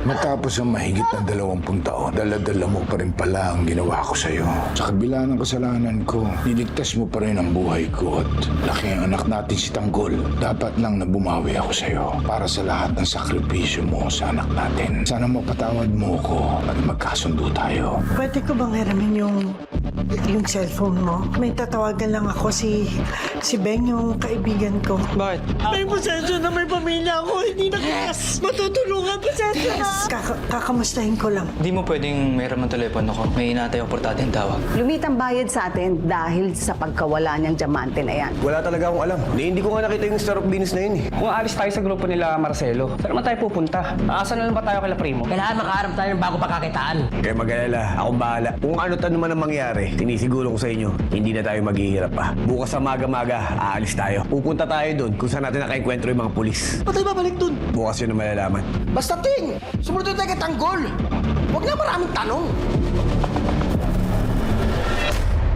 Matapos ang mahigit na 20 taon, dala-dala mo pa rin pala ang ginawa ko sa'yo. Sa kabila ng kasalanan ko, niligtas mo pa rin ang buhay ko at laki ang anak natin si Tanggol. Dapat lang na bumawi ako sa'yo para sa lahat ng sakripisyo mo sa anak natin. Sana mapatawad mo ko at magkasundo tayo. Pwede ko bang hiramin yung cellphone mo? May tatawagan lang ako si Ben, yung kaibigan ko. Bakit? May pasensya na may pamilya ako. Hindi na matutulungan. Pasensya na. Kakamustahin ko lang. Di mo pwedeng may ramang telepono ko. May inatay ang portate yung tawag. Lumitang bayad sa atin dahil sa pagkawala niyang diamante na yan. Wala talaga akong alam. Hindi ko nga nakita yung Star of Venus na yun eh. Kung alis tayo sa grupo nila Marcelo, saan naman tayo pupunta? Aasan na lang ba tayo kay Primo? Kailangan makaharap tayo ng bago pagkakitaan. Kaya mag-alala, akong bahala. Kung ano't ano man ang mangyari, sinisiguro ko sa inyo, hindi na tayo maghihirap pa. Bukas sa maga-maga, aalis tayo. Pupunta tayo doon kung saan natin nakaenkwentro yung mga pulis. Ba't tayo babalik dun? Bukas yun ang malalaman. Basta ting! Sumunod tayo kay Tanggol! Huwag na maraming tanong!